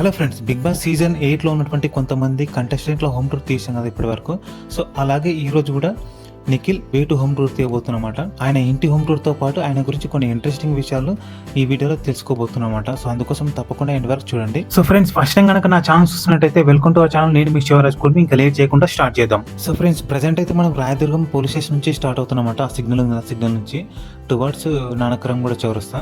Hello friends, Bigg Boss season 8లో ఉన్నటువంటి కొంతమంది కంటెస్టెంట్ల హోమ్ టూర్ తీసాం కదా ఇప్పటి వరకు. సో అలాగే ఈ రోజు కూడా Nikhil way to home tour తీయబోతున్నమాట. ఆయన ఇంటి హోమ్ టూర్తో పాటు ఆయన గురించి కొన్ని ఇంట్రెస్టింగ్ విషయాలు ఈ వీడియోలో తెలుసుకోబోతున్నమాట. సో అందుకోసం తప్పకుండా ఎండ్ వరకు చూడండి. సో ఫ్రెండ్స్, ఫస్ట్ టైం కనుక నా ఛానల్ చూస్తున్నట్టయితే వెల్కమ్ టు అవర్ ఛానల్. నేను మీ శివరాజ్ కుర్మి. ఇంకా లేట్ చేయకుండా స్టార్ట్ చేద్దాం. సో ఫ్రెండ్స్, ప్రెసెంట్ అయితే మనం రాయదుర్గం పోలీస్ స్టేషన్ నుంచి స్టార్ట్ అవుతున్నమాట. ఆ సిగ్నల్ నుంచి టువర్డ్స్ నానక్రమ్ కూడా చౌరస్తా.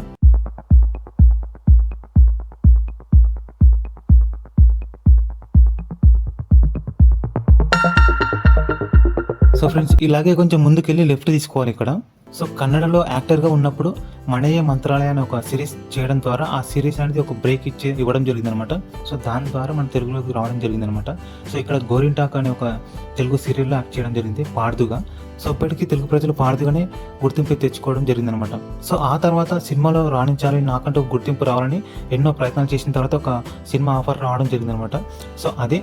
సో ఫ్రెండ్స్, ఇలాగే కొంచెం ముందుకెళ్ళి లెఫ్ట్ తీసుకోవాలి ఇక్కడ. సో కన్నడలో యాక్టర్గా ఉన్నప్పుడు మణయ్య మంత్రాలయ అనే ఒక సిరీస్ చేయడం ద్వారా ఆ సిరీస్ అనేది ఒక బ్రేక్ ఇవ్వడం జరిగిందనమాట. సో దాని ద్వారా మన తెలుగులోకి రావడం జరిగిందనమాట. సో ఇక్కడ గోరింటాక్ అనే ఒక తెలుగు సీరియల్లో యాక్ట్ చేయడం జరిగింది పాడుదుగా. సో ఇప్పటికీ తెలుగు ప్రజలు పాడుదుగానే గుర్తింపు తెచ్చుకోవడం జరిగిందనమాట. సో ఆ తర్వాత సినిమాలో రాణించాలి, నాకంటూ ఒక గుర్తింపు రావాలని ఎన్నో ప్రయత్నాలు చేసిన తర్వాత ఒక సినిమా ఆఫర్ రావడం జరిగిందనమాట. సో అదే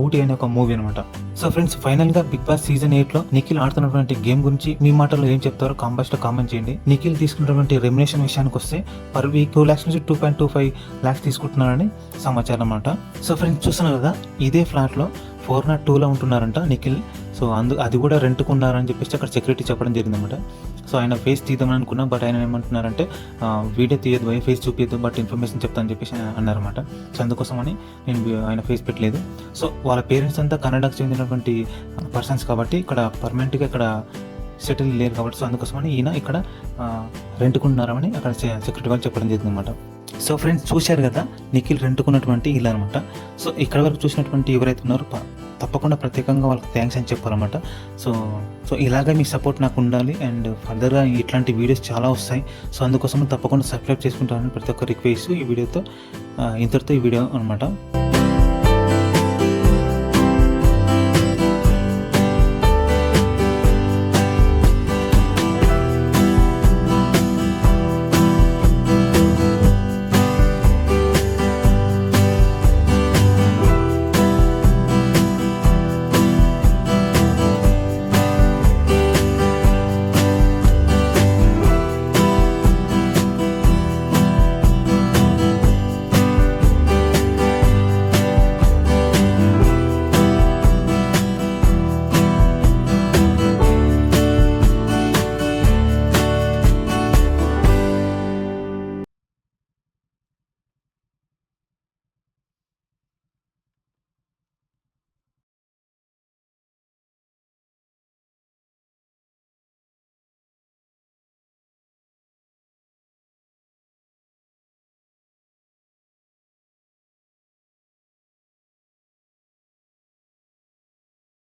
ఊటీ అనే ఒక మూవీ అనమాట. సో ఫ్రెండ్స్, ఫైనల్ గా బిగ్ బాస్ సీజన్ 8లో నిఖిల్ ఆడుతున్నటువంటి గేమ్ గురించి మీ మాటల్లో ఏం చెప్తారో కామెంట్స్ లో కామెంట్ చేయండి. నిఖిల్ తీసుకున్నటువంటి రెమ్యునేషన్ విషయానికి వస్తే పర్ వీక్ 2 lakhs నుంచి 2.25 lakhs తీసుకుంటున్నారని సమాచారం అనమాట. సో ఫ్రెండ్స్, చూస్తున్నారు కదా, ఇదే ఫ్లాట్ లో 402లో ఉంటున్నారంట నిఖిల్. సో అది కూడా రెంట్కున్నారని చెప్పేసి అక్కడ సెక్యూరిటీ చెప్పడం జరిగిందనమాట. సో ఆయన ఫేస్ తీద్దామని అనుకున్నా, బట్ ఆయన ఏమంటున్నారంటే వీడియో తీయద్దు, ఫేస్ చూపించద్దు, బట్ ఇన్ఫర్మేషన్ చెప్తాను చెప్పేసి అన్నారన్నమాట. సో అందుకోసమని నేను ఆయన ఫేస్ పెట్టలేదు. సో వాళ్ళ పేరెంట్స్ అంతా కన్నడకు చెందినటువంటి పర్సన్స్ కాబట్టి ఇక్కడ పర్మనెంట్గా ఇక్కడ సెటిల్ లేరు కాబట్టి, సో అందుకోసమని ఈయన ఇక్కడ రెంట్కున్నారని అక్కడ సెక్యూరిటీ వాళ్ళు చెప్పడం జరిగిందనమాట. సో ఫ్రెండ్స్, చూశారు కదా నిఖిల్ రెంట్కున్నటువంటి ఇల్లు అనమాట. సో ఇక్కడ వరకు చూసినటువంటి ఎవరైతే ఉన్నారో తప్పకుండా ప్రత్యేకంగా వాళ్ళకి థ్యాంక్స్ అని చెప్పాలన్నమాట. సో ఇలాగే మీ సపోర్ట్ నాకు ఉండాలి అండ్ ఫర్దర్గా ఇట్లాంటి వీడియోస్ చాలా వస్తాయి. సో అందుకోసం తప్పకుండా సబ్స్క్రైబ్ చేసుకుంటారని ప్రతి ఒక్క రిక్వెస్ట్. ఈ వీడియోతో ఇంతటితో ఈ వీడియో అనమాట.